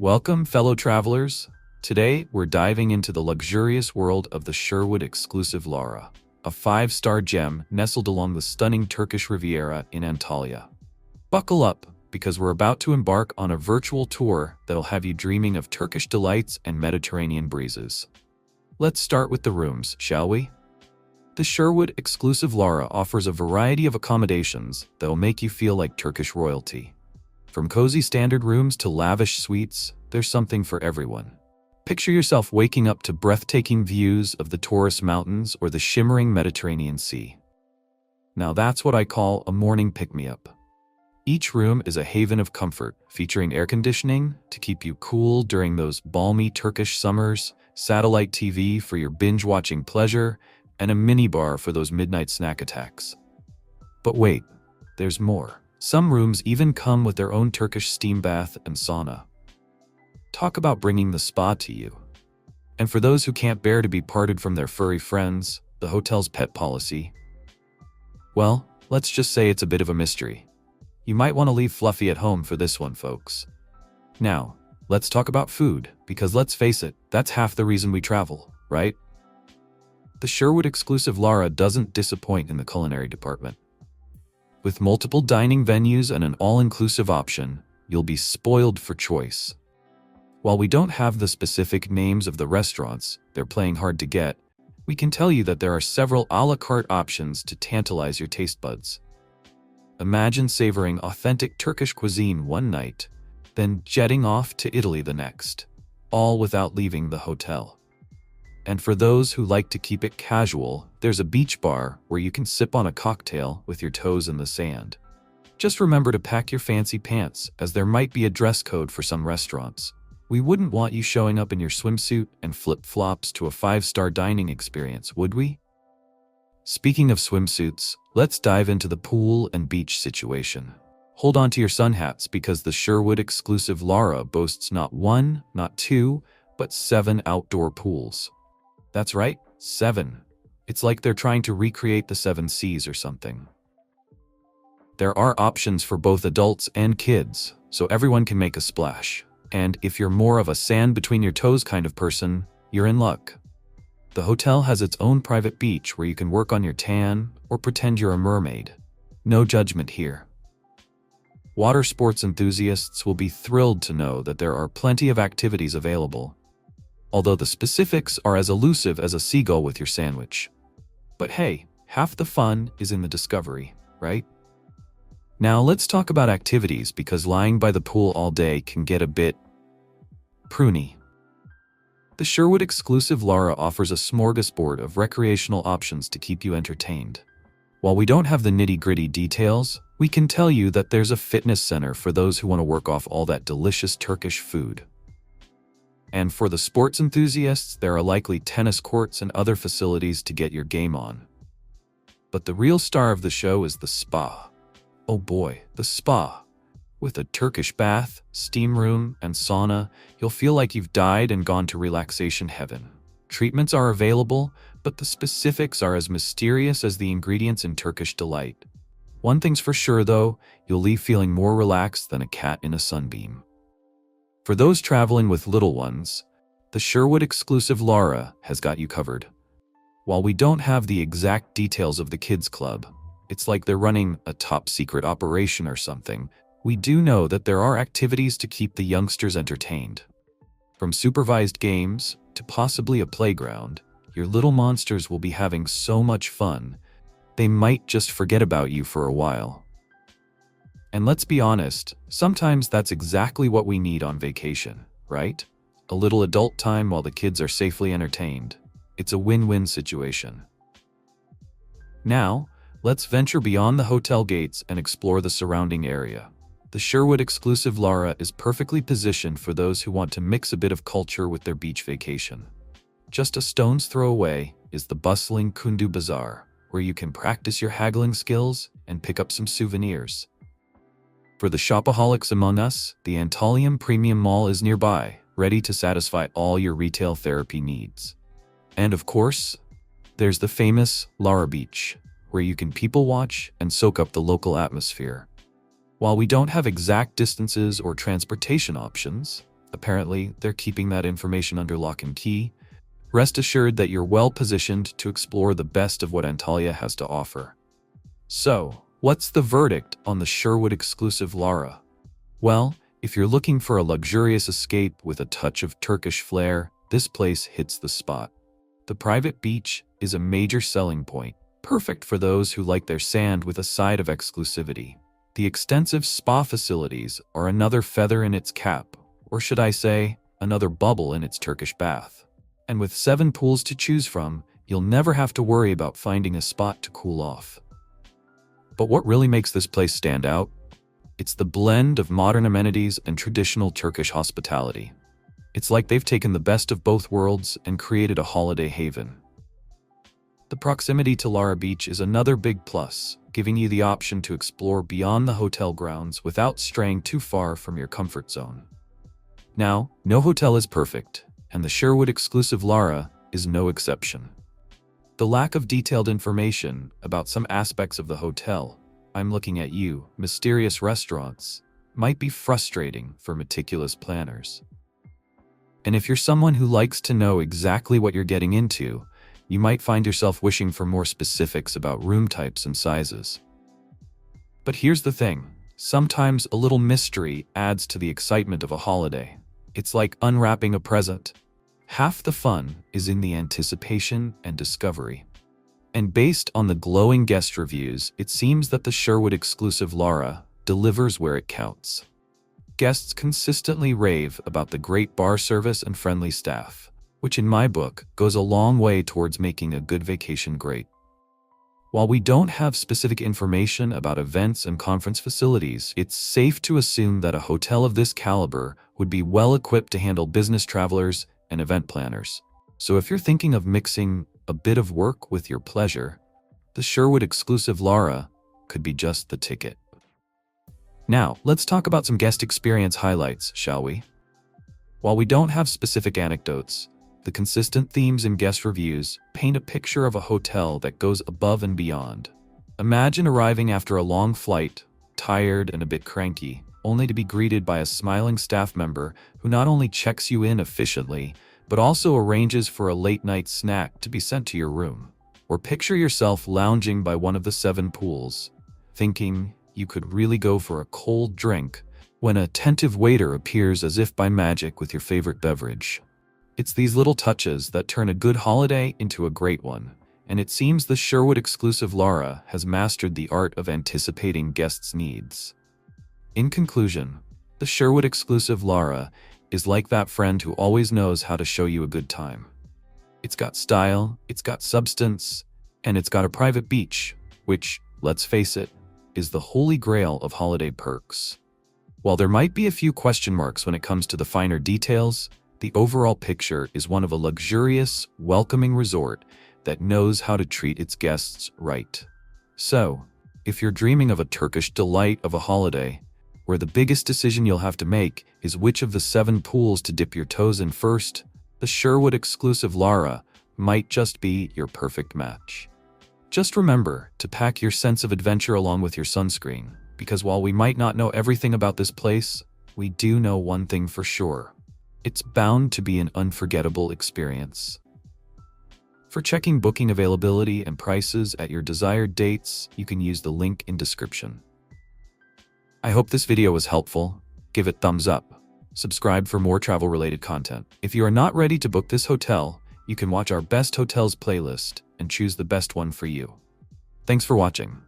Welcome, fellow travelers. Today, we're diving into the luxurious world of the Sherwood Exclusive Lara, a five-star gem nestled along the stunning Turkish Riviera in Antalya. Buckle up, because we're about to embark on a virtual tour that'll have you dreaming of Turkish delights and Mediterranean breezes. Let's start with the rooms, shall we? The Sherwood Exclusive Lara offers a variety of accommodations that'll make you feel like Turkish royalty. From cozy standard rooms to lavish suites, there's something for everyone. Picture yourself waking up to breathtaking views of the Taurus Mountains or the shimmering Mediterranean Sea. Now that's what I call a morning pick-me-up. Each room is a haven of comfort, featuring air conditioning to keep you cool during those balmy Turkish summers, satellite TV for your binge-watching pleasure, and a minibar for those midnight snack attacks. But wait, there's more. Some rooms even come with their own Turkish steam bath and sauna. Talk about bringing the spa to you. And for those who can't bear to be parted from their furry friends, the hotel's pet policy, well, let's just say it's a bit of a mystery. You might want to leave Fluffy at home for this one, folks. Now, let's talk about food, because let's face it, that's half the reason we travel, right? The Sherwood Exclusive Lara doesn't disappoint in the culinary department. With multiple dining venues and an all-inclusive option, you'll be spoiled for choice. While we don't have the specific names of the restaurants, they're playing hard to get, we can tell you that there are several a la carte options to tantalize your taste buds. Imagine savoring authentic Turkish cuisine one night, then jetting off to Italy the next, all without leaving the hotel. And for those who like to keep it casual, there's a beach bar where you can sip on a cocktail with your toes in the sand. Just remember to pack your fancy pants, as there might be a dress code for some restaurants. We wouldn't want you showing up in your swimsuit and flip-flops to a five-star dining experience, would we? Speaking of swimsuits, let's dive into the pool and beach situation. Hold on to your sun hats, because the Sherwood Exclusive Lara boasts not one, not two, but 7 outdoor pools. That's right, 7. It's like they're trying to recreate the 7 seas or something. There are options for both adults and kids, so everyone can make a splash. And if you're more of a sand between your toes kind of person, you're in luck. The hotel has its own private beach where you can work on your tan or pretend you're a mermaid. No judgment here. Water sports enthusiasts will be thrilled to know that there are plenty of activities available, although the specifics are as elusive as a seagull with your sandwich. But hey, half the fun is in the discovery, right? Now let's talk about activities, because lying by the pool all day can get a bit pruny. The Sherwood Exclusive Lara offers a smorgasbord of recreational options to keep you entertained. While we don't have the nitty-gritty details, we can tell you that there's a fitness center for those who want to work off all that delicious Turkish food. And for the sports enthusiasts, there are likely tennis courts and other facilities to get your game on. But the real star of the show is the spa. Oh boy, the spa. With a Turkish bath, steam room, and sauna, you'll feel like you've died and gone to relaxation heaven. Treatments are available, but the specifics are as mysterious as the ingredients in Turkish delight. One thing's for sure though, you'll leave feeling more relaxed than a cat in a sunbeam. For those traveling with little ones, the Sherwood Exclusive Lara has got you covered. While we don't have the exact details of the kids' club, it's like they're running a top-secret operation or something, we do know that there are activities to keep the youngsters entertained. From supervised games to possibly a playground, your little monsters will be having so much fun, they might just forget about you for a while. And let's be honest, sometimes that's exactly what we need on vacation, right? A little adult time while the kids are safely entertained. It's a win-win situation. Now, let's venture beyond the hotel gates and explore the surrounding area. The Sherwood Exclusive Lara is perfectly positioned for those who want to mix a bit of culture with their beach vacation. Just a stone's throw away is the bustling Kundu Bazaar, where you can practice your haggling skills and pick up some souvenirs. For the shopaholics among us, the Antalya Premium Mall is nearby, ready to satisfy all your retail therapy needs. And of course, there's the famous Lara Beach, where you can people watch and soak up the local atmosphere. While we don't have exact distances or transportation options, Apparently, they're keeping that information under lock and key. Rest assured that you're well positioned to explore the best of what Antalya has to offer. So, what's the verdict on the Sherwood Exclusive Lara? Well, if you're looking for a luxurious escape with a touch of Turkish flair, this place hits the spot. The private beach is a major selling point, perfect for those who like their sand with a side of exclusivity. The extensive spa facilities are another feather in its cap, or should I say, another bubble in its Turkish bath. And with 7 pools to choose from, you'll never have to worry about finding a spot to cool off. But what really makes this place stand out? It's the blend of modern amenities and traditional Turkish hospitality. It's like they've taken the best of both worlds and created a holiday haven. The proximity to Lara Beach is another big plus, giving you the option to explore beyond the hotel grounds without straying too far from your comfort zone. Now, no hotel is perfect, and the Sherwood Exclusive Lara is no exception. The lack of detailed information about some aspects of the hotel, I'm looking at you, mysterious restaurants, might be frustrating for meticulous planners. And if you're someone who likes to know exactly what you're getting into, you might find yourself wishing for more specifics about room types and sizes. But here's the thing, sometimes a little mystery adds to the excitement of a holiday. It's like unwrapping a present. Half the fun is in the anticipation and discovery. And based on the glowing guest reviews, it seems that the Sherwood Exclusive Lara delivers where it counts. Guests consistently rave about the great bar service and friendly staff, which in my book goes a long way towards making a good vacation great. While we don't have specific information about events and conference facilities, it's safe to assume that a hotel of this caliber would be well equipped to handle business travelers and event planners. So if you're thinking of mixing a bit of work with your pleasure, the Sherwood Exclusive Lara could be just the ticket. Now, let's talk about some guest experience highlights, shall we? While we don't have specific anecdotes, the consistent themes in guest reviews paint a picture of a hotel that goes above and beyond. Imagine arriving after a long flight, tired and a bit cranky, only to be greeted by a smiling staff member who not only checks you in efficiently, but also arranges for a late-night snack to be sent to your room. Or picture yourself lounging by one of the 7 pools, thinking you could really go for a cold drink when an attentive waiter appears as if by magic with your favorite beverage. It's these little touches that turn a good holiday into a great one, and it seems the Sherwood Exclusive Lara has mastered the art of anticipating guests' needs. In conclusion, the Sherwood Exclusive Lara is like that friend who always knows how to show you a good time. It's got style, it's got substance, and it's got a private beach, which, let's face it, is the holy grail of holiday perks. While there might be a few question marks when it comes to the finer details, the overall picture is one of a luxurious, welcoming resort that knows how to treat its guests right. So, if you're dreaming of a Turkish delight of a holiday, where the biggest decision you'll have to make is which of the 7 pools to dip your toes in first, the Sherwood Exclusive Lara might just be your perfect match. Just remember to pack your sense of adventure along with your sunscreen, because while we might not know everything about this place, we do know one thing for sure. It's bound to be an unforgettable experience. For checking booking availability and prices at your desired dates, you can use the link in description. I hope this video was helpful. Give it thumbs up. Subscribe for more travel-related content. If you are not ready to book this hotel, you can watch our Best Hotels playlist and choose the best one for you. Thanks for watching.